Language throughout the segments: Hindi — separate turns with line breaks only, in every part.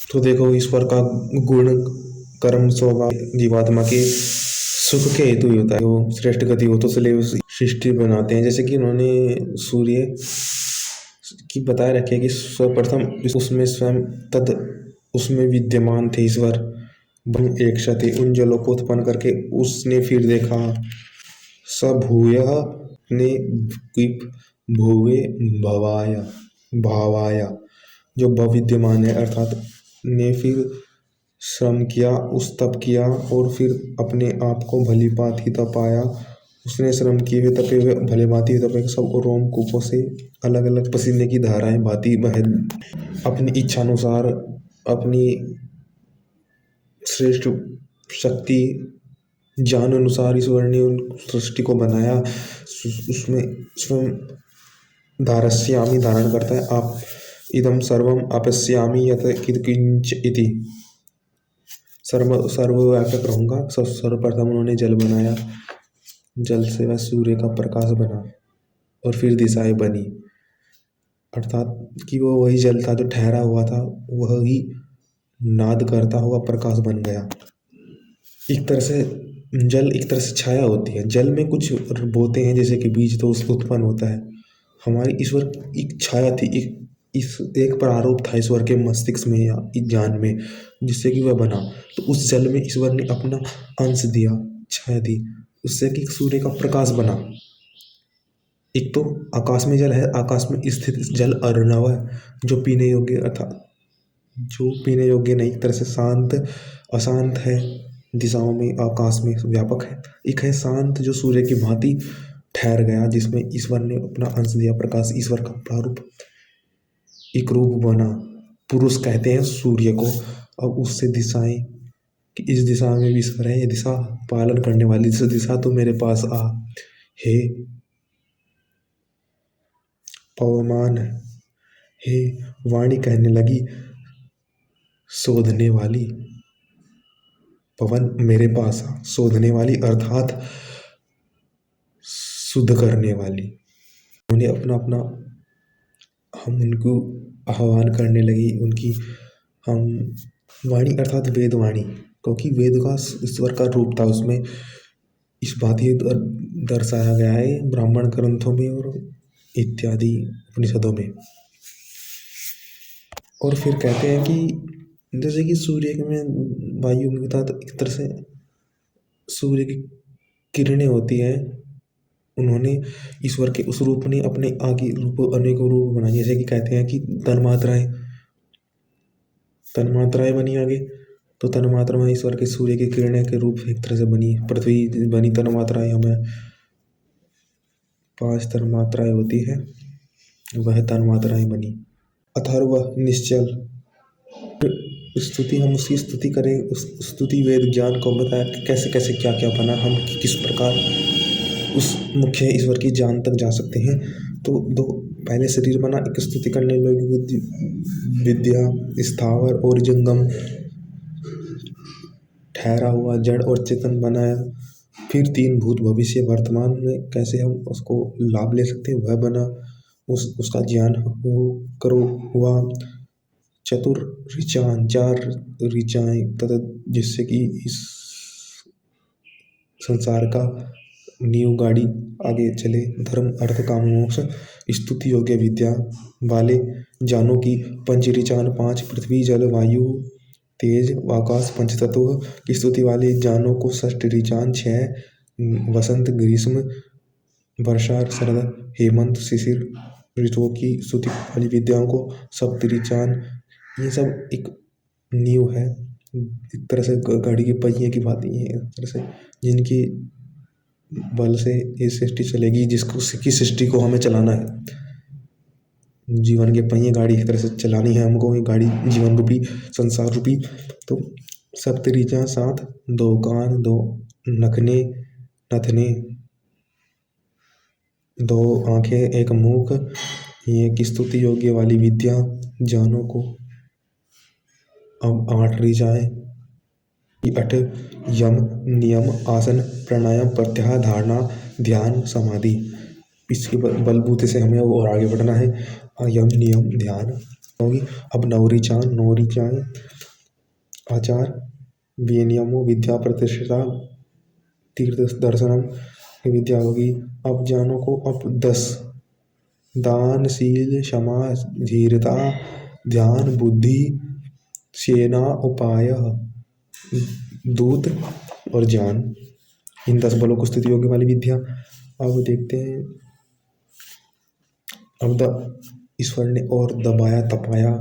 तो देखो ईश्वर का गुण कर्म स्वभाव जीवात्मा के सुख के हेतु ही होता है। वो श्रेष्ठ गति हो तो इसलिए सृष्टि बनाते हैं। जैसे कि उन्होंने सूर्य की बताए रखे कि सर्वप्रथम उसमें स्वयं तद उसमें विद्यमान थे ईश्वर एक क्षति उन जलों को उत्पन्न करके उसने फिर देखा स भूयः ने क्विप भुवे भवाया भावाया जो विद्यमान है अर्थात ने फिर श्रम किया उस तप किया और फिर अपने आप को भली भांति तपाया। उसने श्रम किए हुए तपे हुए भले भांति तपे सब रोम कूपों से अलग अलग पसीने की धाराएं भांति बह अपनी इच्छानुसार अपनी श्रेष्ठ शक्ति ज्ञान अनुसार ईश्वर ने उन सृष्टि को बनाया। उसमें स्वयं धारस्यामी धारण करता है। आप इदम सर्वम अपश्यामी यत किंच इति सर्वव्यापक रहूंगा। सर्वप्रथम उन्होंने जल बनाया, जल से वह सूर्य का प्रकाश बना और फिर दिशाएं बनी अर्थात कि वो वही जल था जो ठहरा हुआ था, वही नाद करता हुआ प्रकाश बन गया। एक तरह से जल एक तरह से छाया होती है। जल में कुछ बोते हैं जैसे कि बीज तो उससे उत्पन्न होता है। हमारी ईश्वर एक छाया थी, एक प्रारूप था ईश्वर के मस्तिष्क में या ज्ञान में जिससे कि वह बना। तो उस जल में ईश्वर ने अपना अंश दिया, छाया दी, उससे कि सूर्य का प्रकाश बना। एक तो आकाश में जल है, आकाश में स्थित जल अर्णव है जो पीने योग्य अर्थात जो पीने योग्य नहीं, एक तरह से शांत अशांत है, दिशाओं में आकाश में व्यापक है। एक है शांत जो सूर्य की भांति ठहर गया जिसमें ईश्वर ने अपना अंश दिया, प्रकाश ईश्वर का प्रारूप एक रूप बना। पुरुष कहते हैं सूर्य को। अब उससे दिशाएं कि इस दिशा में भी ईश्वर है, ये दिशा पालन करने वाली दिशा तो मेरे पास आ। हे पवमान, हे वाणी कहने लगी शोधने वाली, पवन मेरे पास आ। शोधने वाली अर्थात शुद्ध करने वाली। उन्हें अपना अपना हम उनको आह्वान करने लगी उनकी हम वाणी अर्थात वेदवाणी, क्योंकि वेद का ईश्वर का रूप था। उसमें इस बात ये दर्शाया गया है ब्राह्मण ग्रंथों में और इत्यादि उपनिषदों में। और फिर कहते हैं कि जैसे कि सूर्य में वायु में था तो एक तरह से सूर्य की किरणें होती है। उन्होंने ईश्वर के उस रूप ने अपने आगे रूप अनेकों रूप बनाए। जैसे कि कहते हैं कि तन्मात्राएं बनी आगे, तो तन्मात्रा में ईश्वर के सूर्य की किरणें के रूप एक तरह से बनी। पृथ्वी बनी तन्मात्राएं, हमें 5 तन्मात्राएं होती है, वह तन्मात्राएं बनी। अथर्व निश्चल स्तुति, हम उसकी स्तुति करें, उस स्तुति वेद ज्ञान को बताया कि कैसे कैसे क्या क्या बना, हम किस प्रकार उस मुख्य ईश्वर की जान तक जा सकते हैं। तो दो पहले शरीर बना, एक स्तुति करने लोग विद्या स्थावर और जंगम ठहरा हुआ जड़ और चेतन बनाया। फिर 3 भूत भविष्य वर्तमान में कैसे हम उसको लाभ ले सकते हैं वह बना। उसका ज्ञान करो हुआ। चतुर ऋचान, 4 ऋचाएं तथा जिससे कि इस संसार का नींव गाड़ी आगे चले। धर्म अर्थ काम मोक्ष स्तुति योग्य विद्या वाले जानों की 5 ऋचान, 5 पृथ्वी जल वायु तेज आकाश पंचतत्व की स्तुति वाले जानों को 6 ऋचान, 6 वसंत ग्रीष्म वर्षा शरद हेमंत शिशिर ऋतुओं की स्तुति वाली विद्याओं को 7 ऋचान। ये सब एक नींव है, एक तरह से गाड़ी के पहिए की बात ही है, एक तरह से जिनकी बल से ये सृष्टि चलेगी, जिसकी सृष्टि को हमें चलाना है। जीवन के पहिए गाड़ी की तरह से चलानी है हमको, ये गाड़ी जीवन रूपी संसार रूपी। तो 7 ऋचा, 7 2 कान, 2 नखने नथने, 2 आंखें, 1 मुख, ये की स्तुति योग्य वाली विद्या जानों को। अब 8 ऋचाएं, 8 यम नियम आसन प्राणायाम प्रत्याहार धारणा ध्यान समाधि। इसके बलबूते से हमें और आगे बढ़ना है। यम नियम ध्यान होगी। अब नौरी चाय आचार विनियमो विद्या प्रतिष्ठिता तीर्थ दर्शनम की विद्या होगी। अब जानो को अब 10 दान शील क्षमा धीरता ध्यान बुद्धि सेना उपाय दूत और ज्ञान, इन 10 बलों को स्थिति योग्य वाली विद्या। अब देखते हैं। अब ईश्वर ने और दबाया तपाया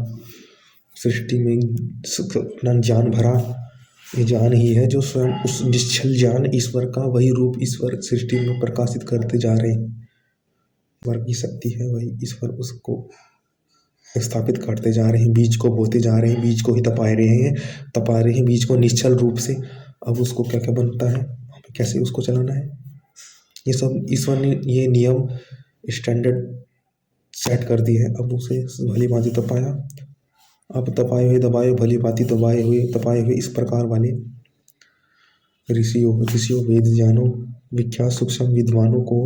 सृष्टि में अपना ज्ञान भरा। ये ज्ञान ही है जो स्वयं उस निश्चल ज्ञान ईश्वर का वही रूप ईश्वर सृष्टि में प्रकाशित करते जा रहे हैं। ईश्वर की शक्ति है वही ईश्वर उसको स्थापित करते जा रहे हैं, बीज को बोते जा रहे हैं, बीज को ही तपा रहे हैं बीज को निश्चल रूप से। अब उसको क्या क्या बनता है, कैसे उसको चलाना है, ये सब ईश्वर ने ये नियम स्टैंडर्ड सेट कर दिए है। अब उसे भली भांति तपाया। अब तपाए हुए दबाए भली भांति तपाए हुए इस प्रकार वाले ऋषियों वेद जानो विख्यात सूक्ष्म विद्वानों को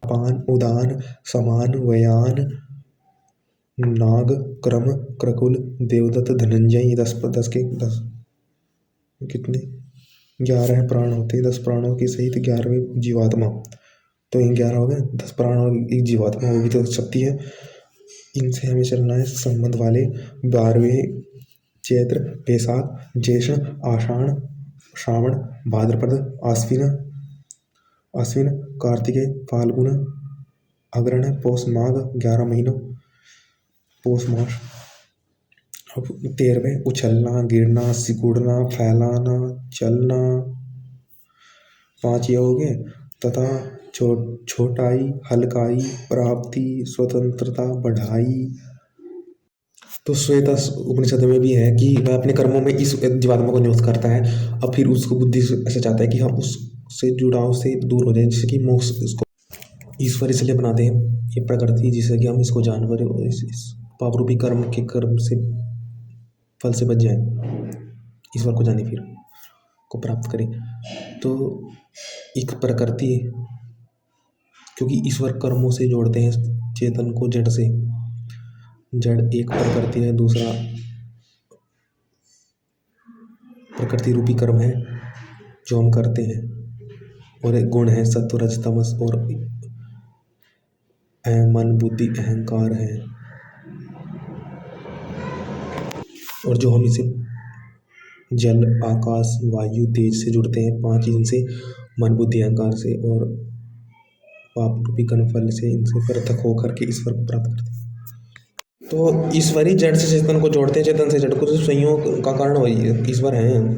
पान उदान समान वयान नाग क्रम क्रकुल देवदत्त धनंजय 10 कितने 11 प्राण होते हैं। 10 प्राणों के सहित 11वें जीवात्मा, तो इन 11 हो गए। 10 प्राण और एक जीवात्मा होगी तो शक्ति है। इनसे हमें चलना है संबंध वाले 12वें चैत्र बैसाख ज्येष्ठ आषाढ़ श्रावण भाद्रपद आश्विन कार्तिकेय फाल्गुन अग्रहण पौष माघ 11 महीनों पौष मास। अब 13वें उछलना गिरना सिकुड़ना फैलाना चलना 5 ये हो गए। तथा छोटाई हल्काई प्राप्ति स्वतंत्रता बढ़ाई। तो श्वेता उपनिषद में भी है कि वह अपने कर्मों में इस जीवात्मा को नियुक्त करता है। अब फिर उसको बुद्धि से ऐसा चाहता है कि हम उससे जुड़ाव से दूर हो जाए, जिससे कि मोक्ष इसको ईश्वर इसलिए बनाते हैं ये प्रकृति, जिससे कि हम इसको जानवर इस पाप रूपी कर्म से फल से बच जाए, ईश्वर को जाने फिर को प्राप्त करें। तो एक प्रकृति, क्योंकि ईश्वर कर्मों से जोड़ते हैं चेतन को जड़ से। जड़ एक प्रकृति है, दूसरा प्रकृति रूपी कर्म है जो हम करते हैं, और एक गुण है सत्व रज तमस, और मन बुद्धि अहंकार है। और जो हम इसे जल आकाश वायु तेज से जुड़ते हैं, 5 इनसे मन बुद्धि अहंकार से और पाप रूपी कर्म फल से, इनसे पृथक होकर के ईश्वर को प्राप्त करते हैं। तो ईश्वरी जड़ से चेतन को जोड़ते हैं, चेतन से जड़ को, तो संयोग का कारण वही ईश्वर है।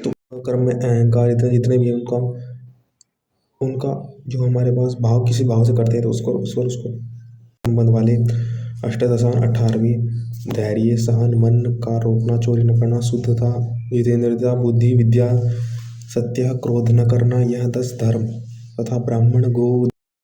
तो कर्म में अहंकार इतने जितने भी हैं उनका जो हमारे पास भाव किसी भाव से करते हैं तो उसको संबंध वाले अष्टादशान 18वीं धैर्य सहन मन का रोकना चोरी न करना शुद्धता जितेंद्रियता बुद्धि विद्या सत्य क्रोध न करना, यह 10 धर्म तथा ब्राह्मण गो